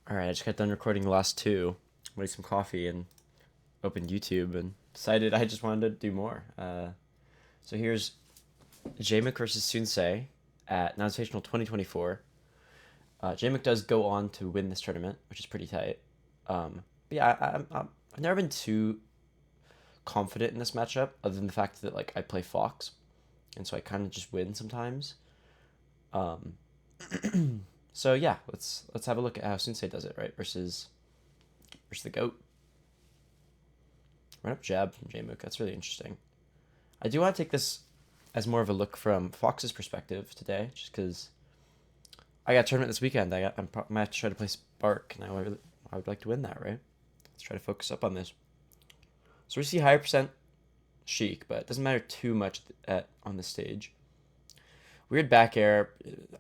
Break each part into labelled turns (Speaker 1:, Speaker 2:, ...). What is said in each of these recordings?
Speaker 1: Alright, I just got done recording the last two. Made some coffee and opened YouTube and decided I just wanted to do more. So here's Jmook versus Soonsay at Nounsvitational 2024. Jmook does go on to win this tournament, which is pretty tight. But yeah, I've never been too confident in this matchup, other than the fact that like I play Fox, and so I kind of just win sometimes. Um, so yeah, let's have a look at how Soonsay does it, right? Versus the goat. Run up jab from Jmook. That's really interesting. I do want to take this as more of a look from Fox's perspective today, just because I got a tournament this weekend. Might have to try to play Spark, and I would like to win that, right? Let's try to focus up on this. So we see higher percent Sheik, but it doesn't matter too much on this stage. Weird back air.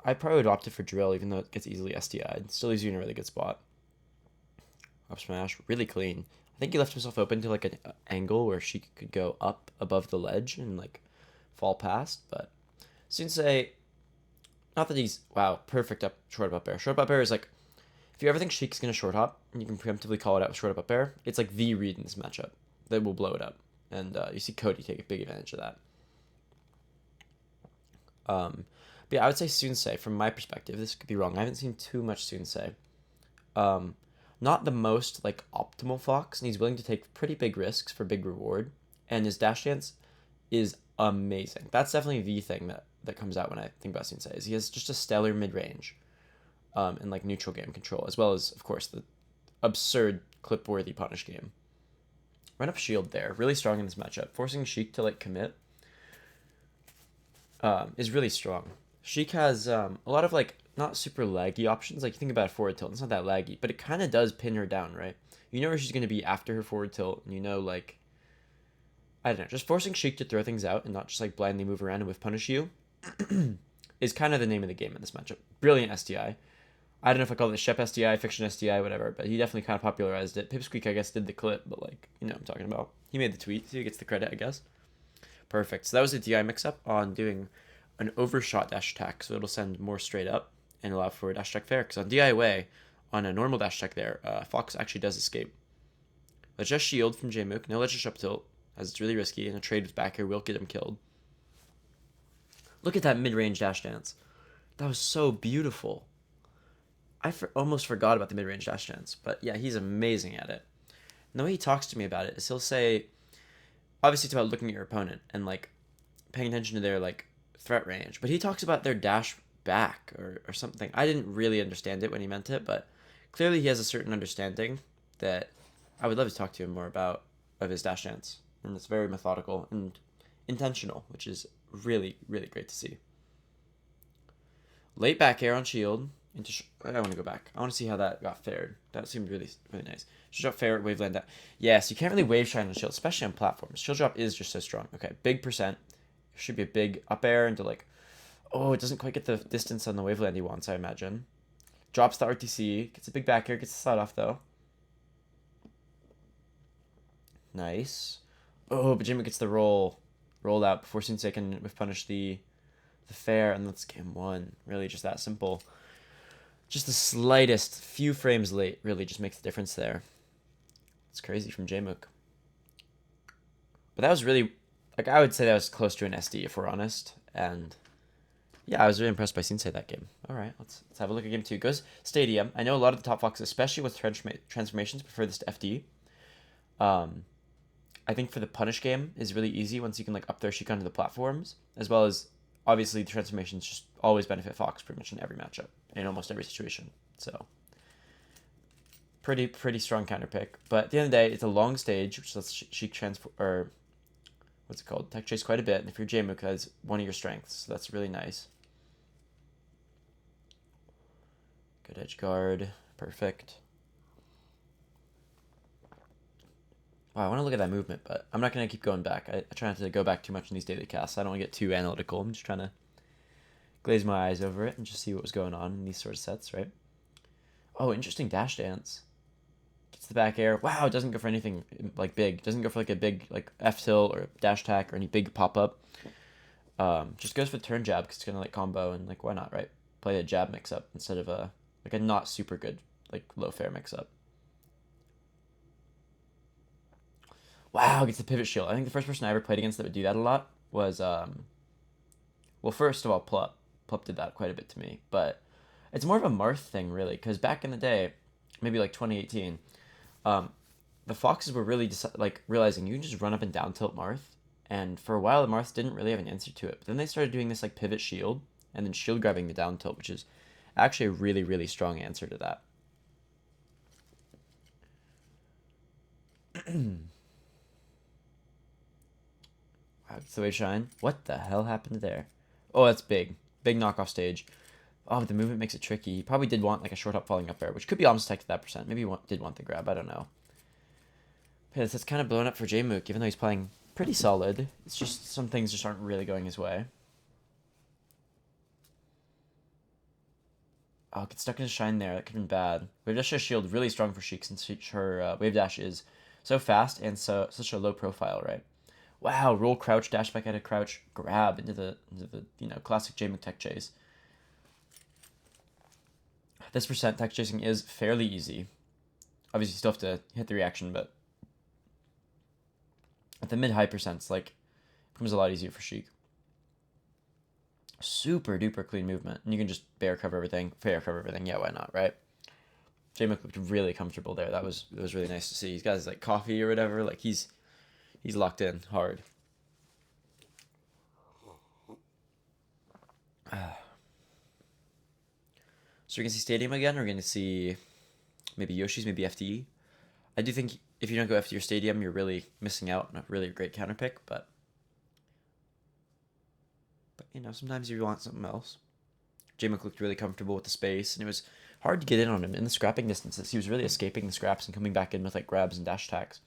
Speaker 1: I probably would opt it for drill, even though it gets easily SDI'd. Still leaves you in a really good spot. Up smash, really clean. I think he left himself open to like an angle where she could go up above the ledge and like fall past. But Soonsay, not that he's wow perfect up short up air. Short up air is like if you ever think Sheik's gonna short hop and you can preemptively call it out with short up air, it's like the read in this matchup that will blow it up. And you see Cody take a big advantage of that. But yeah, I would say Soonsay, from my perspective, this could be wrong. I haven't seen too much Soonsay. Not the most like optimal Fox, and he's willing to take pretty big risks for big reward. And his dash dance is amazing. That's definitely the thing that comes out when I think about Soonsay. Is he has just a stellar mid range, and like neutral game control, as well as of course the absurd clip worthy punish game. Run up shield there, really strong in this matchup. Forcing Sheik to like commit is really strong. Sheik has a lot of like not super laggy options. Like you think about a forward tilt, it's not that laggy, but it kind of does pin her down, right? You know where she's going to be after her forward tilt, and you know like I don't know, just forcing Sheik to throw things out and not just like blindly move around and with punish you is kind of the name of the game in this matchup. Brilliant SDI. I don't know if I call it Shep SDI, Fiction SDI, whatever, but he definitely kind of popularized it. Pipsqueak, I guess, did the clip, but like, you know what I'm talking about. He made the tweet, so he gets the credit, I guess. Perfect. So that was a DI mix-up on doing an overshot dash attack, so it'll send more straight up and allow for a dash attack there. Because on DI away, on a normal dash attack there, Fox actually does escape. Let's just shield from Jmook. No let's just up tilt, as it's really risky, and a trade with back here will get him killed. Look at that mid-range dash dance. That was so beautiful. Almost forgot about the mid-range dash dance, but yeah, he's amazing at it. And the way he talks to me about it is he'll say, obviously it's about looking at your opponent and like paying attention to their like threat range, but he talks about their dash back or something. I didn't really understand it when he meant it, but clearly he has a certain understanding that I would love to talk to him more about of his dash dance. And it's very methodical and intentional, which is really, really great to see. Late back air on shield. I want to go back. I want to see how that got fared. That seemed really, really nice. Shield drop fair, wave land down. Yes, you can't really wave shine on shield, especially on platforms. Shield drop is just so strong. Okay, big percent. Should be a big up air into like, oh, it doesn't quite get the distance on the waveland he wants, I imagine. Drops the RTC, gets a big back air, gets the slide off though. Nice. Oh, but Jimmy gets the roll out before Soonsay can punish the fair, and that's game one. Really just that simple. Just the slightest few frames late really just makes the difference there. It's crazy from Jmook. But that was really, like, I would say that was close to an SD if we're honest. And yeah, I was really impressed by Soonsay that game. All right, let's have a look at game two. Goes Stadium. I know a lot of the top Foxes, especially with transformations, prefer this to FD. I think for the punish game is really easy once you can like up throw Sheik onto the platforms, as well as obviously the transformations just always benefit Fox pretty much in every matchup, in almost every situation. So pretty strong counter pick. But at the end of the day, it's a long stage, which lets Sheik transfer or what's it called? Tech chase quite a bit. And if you're Jmook, that's one of your strengths. So that's really nice. Good edge guard. Perfect. Wow, I want to look at that movement, but I'm not going to keep going back. I try not to go back too much in these daily casts. I don't want to get too analytical. I'm just trying to glaze my eyes over it and just see what was going on in these sort of sets, right? Oh, interesting dash dance. Gets the back air. Wow, it doesn't go for anything like big. Doesn't go for like a big like F tilt or dash attack or any big pop up. Just goes for turn jab because it's gonna like combo and like why not, right? Play a jab mix up instead of a like a not super good like low fair mix up. Wow, gets the pivot shield. I think the first person I ever played against that would do that a lot was well, first of all, Plup. Plup did that quite a bit to me, but it's more of a Marth thing really, because back in the day, maybe like 2018, um, the Foxes were really like realizing you can just run up and down tilt Marth, and for a while the Marth didn't really have an answer to it. But then they started doing this like pivot shield and then shield grabbing the down tilt, which is actually a really really strong answer to that. Wow, it's the wave shine. What the hell happened there? Oh, that's big. Big knockoff stage. Oh, the movement makes it tricky. He probably did want like a short up falling up air, which could be almost tech to that percent. Maybe did want the grab. I don't know. But it's kind of blown up for Jmook, even though he's playing pretty solid. It's just some things just aren't really going his way. Oh, get stuck in his shine there. That could have been bad. Wave dash is shield really strong for Sheik since her wave dash is so fast and such a low profile, right? Wow, roll crouch, dash back at a crouch, grab into the classic Jmook tech chase. This percent tech chasing is fairly easy. Obviously, you still have to hit the reaction, but at the mid-high percents, like, it becomes a lot easier for Sheik. Super duper clean movement, and you can just fair cover everything. Yeah, why not, right? Jmook looked really comfortable there. It was really nice to see. He's got his like coffee or whatever. Like he's locked in hard. So we're gonna see Stadium again. We're gonna see maybe Yoshi's, maybe FD. I do think if you don't go after your Stadium, you're really missing out on a really great counter pick. But you know, sometimes you want something else. Jmook looked really comfortable with the space, and it was hard to get in on him in the scrapping distances. He was really escaping the scraps and coming back in with like grabs and dash attacks.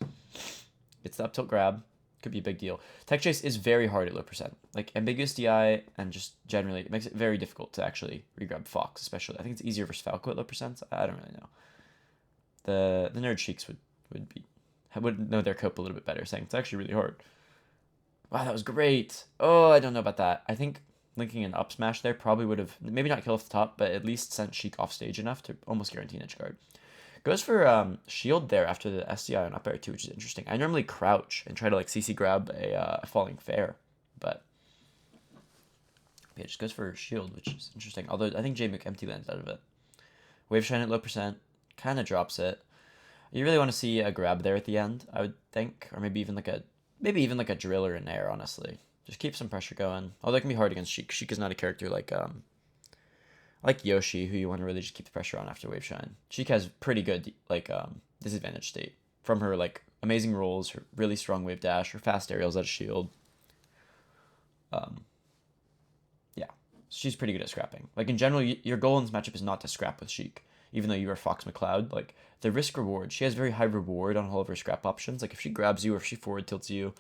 Speaker 1: It's the up tilt grab. Could be a big deal. Tech chase is very hard at low percent. Like ambiguous DI and just generally it makes it very difficult to actually regrab Fox, especially. I think it's easier versus Falco at low percent. I don't really know. The nerd Sheiks would know their cope a little bit better, saying it's actually really hard. Wow, that was great. Oh, I don't know about that. I think linking an up smash there probably would have maybe not killed off the top, but at least sent Sheik off stage enough to almost guarantee an edge guard. Goes for shield there after the SDI on up air too, which is interesting. I normally crouch and try to like CC grab a falling fair, but yeah, just goes for shield, which is interesting. Although I think Jmook empty lands out of it. Wave shine at low percent, kind of drops it. You really want to see a grab there at the end, I would think, or maybe even like a drill or an air. Honestly, just keep some pressure going. Although it can be hard against Sheik. Sheik is not a character like Yoshi, who you want to really just keep the pressure on after wave shine. Sheik has pretty good like disadvantage state from her like amazing rolls, her really strong wave dash, her fast aerials out of shield. Yeah, she's pretty good at scrapping. Like in general, your goal in this matchup is not to scrap with Sheik, even though you are Fox McCloud. Like the risk reward, she has very high reward on all of her scrap options. Like if she grabs you or if she forward tilts you,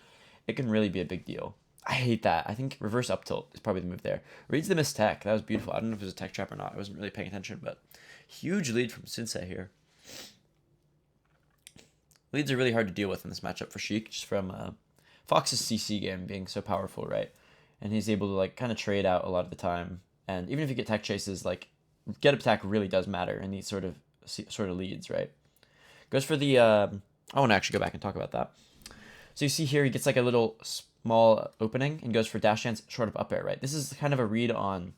Speaker 1: it can really be a big deal. I hate that. I think reverse up tilt is probably the move there. Reads the miss tech. That was beautiful. I don't know if it was a tech trap or not. I wasn't really paying attention, but huge lead from Soonsay here. Leads are really hard to deal with in this matchup for Sheik, just from Fox's CC game being so powerful, right? And he's able to like kind of trade out a lot of the time. And even if you get tech chases, like get up attack really does matter in these sort of leads, right? Goes for the. I want to actually go back and talk about that. So you see here, he gets like a little small opening and goes for dash dance short of up air, right? This is kind of a read on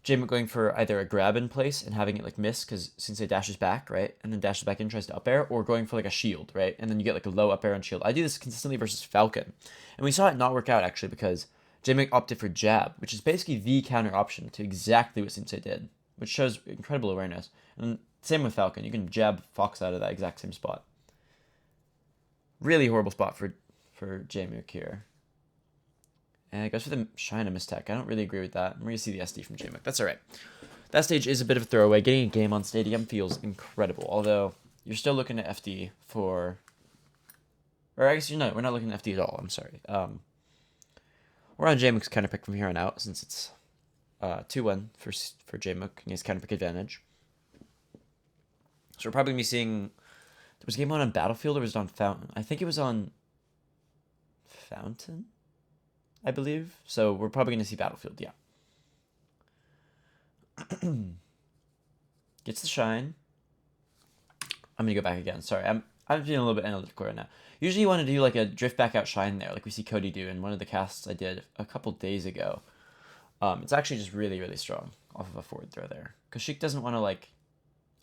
Speaker 1: Jmook going for either a grab in place and having it like miss because Soonsay dashes back, right? And then dashes back in, tries to up air, or going for like a shield, right? And then you get like a low up air on shield. I do this consistently versus Falcon. And we saw it not work out actually because Jmook opted for jab, which is basically the counter option to exactly what Soonsay did, which shows incredible awareness. And same with Falcon. You can jab Fox out of that exact same spot. Really horrible spot for Jmook here. And it goes for the shine and mistech. I don't really agree with that. We're going to see the SD from Jmook. That's all right. That stage is a bit of a throwaway. Getting a game on Stadium feels incredible. Although, you're still looking at FD for... Or I guess you're not. We're not looking at FD at all. I'm sorry. We're on Jmook's counter pick from here on out since it's 2-1 for Jmook. And he has counter pick advantage. So we're probably going to be seeing... Was game on Battlefield or was it on Fountain? I think it was on Fountain, I believe. So we're probably going to see Battlefield, yeah. Gets the shine. I'm gonna go back again. Sorry, I'm feeling a little bit analytical right now. Usually you want to do like a drift back out shine there, like we see Cody do in one of the casts I did a couple days ago. It's actually just really, really strong off of a forward throw there. Because Sheik doesn't want to, like,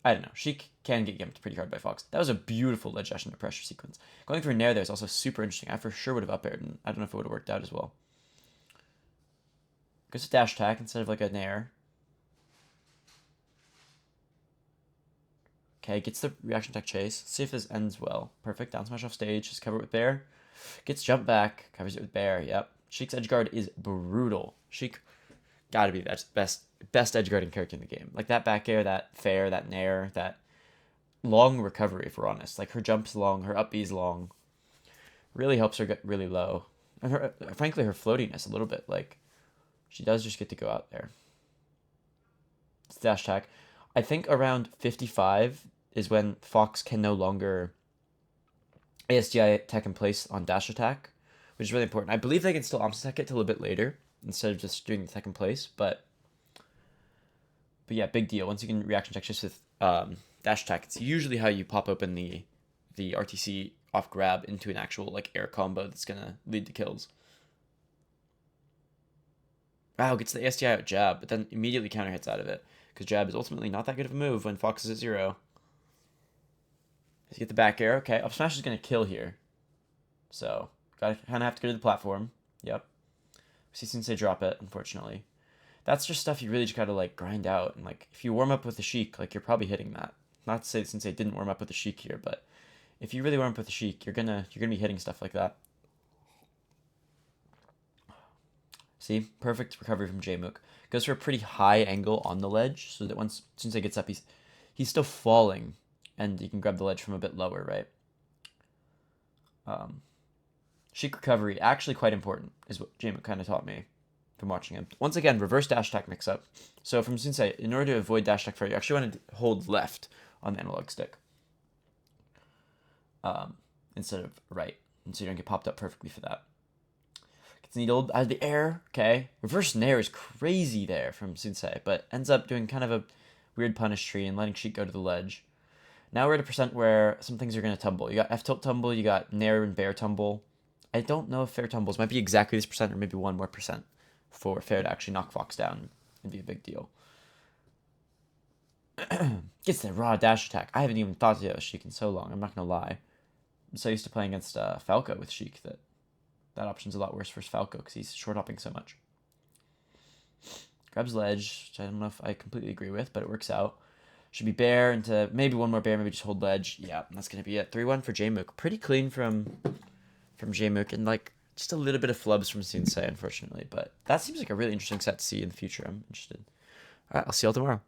Speaker 1: I don't know. Sheik can get gimped pretty hard by Fox. That was a beautiful ledge dash into pressure sequence. Going for a nair there is also super interesting. I for sure would have up aired, and I don't know if it would have worked out as well. Goes to dash attack instead of like a nair. Okay, gets the reaction attack chase. Let's see if this ends well. Perfect. Down smash off stage. Just cover it with bear. Gets jump back. Covers it with bear. Yep. Sheik's edge guard is brutal. Sheik gotta be the best edge guarding character in the game. Like that back air, that fair, that nair, that long recovery, if we're honest. Like her jump's long, her up B's long. Really helps her get really low. And her, frankly, her floatiness a little bit. Like, she does just get to go out there. It's dash attack. I think around 55 is when Fox can no longer ASDI tech in place on dash attack, which is really important. I believe they can still omps attack it till a bit later instead of just doing the tech in place, but yeah, big deal. Once you can reaction check just with dash attack, it's usually how you pop open the RTC off grab into an actual like air combo that's gonna lead to kills. Wow, gets the ASDI out jab, but then immediately counter hits out of it because jab is ultimately not that good of a move when Fox is at 0. Let's get the back air. Okay, up smash is gonna kill here, so gotta kind of have to go to the platform. Yep. We see Soonsay drop it, unfortunately. That's just stuff you really just gotta like grind out, and like if you warm up with the Sheik, like you're probably hitting that. Not to say that Soonsay didn't warm up with the Sheik here, but if you really warm up with the Sheik, you're gonna be hitting stuff like that. See, perfect recovery from Jmook. Goes for a pretty high angle on the ledge, so that once Soonsay gets up, he's still falling, and you can grab the ledge from a bit lower, right? Sheik recovery, actually quite important, is what Jmook kind of taught me from watching him. Once again, reverse dash attack mix up. So from Soonsay, in order to avoid dash attack fair, you actually want to hold left on the analog stick instead of right, and so you don't get popped up perfectly for that. Gets needled out of the air. Okay, reverse nair is crazy there from Soonsay, but ends up doing kind of a weird punish tree and letting Sheik go to the ledge. Now we're at a percent where some things are going to tumble. You got F tilt tumble, you got nair and bear tumble. I don't know if fair tumbles might be exactly this percent or maybe 1 more percent for fair to actually knock Fox down and be a big deal. Gets the raw dash attack. I haven't even thought of Sheik in so long, I'm not going to lie. I'm so used to playing against Falco with Sheik that option's a lot worse versus Falco because he's short hopping so much. Grabs ledge, which I don't know if I completely agree with, but it works out. Should be bear into maybe 1 more bear, maybe just hold ledge. Yeah, that's going to be it. 3-1 for Jmook. Pretty clean from Jmook, and like just a little bit of flubs from Soonsay, unfortunately. But that seems like a really interesting set to see in the future. I'm interested. All right, I'll see y'all tomorrow.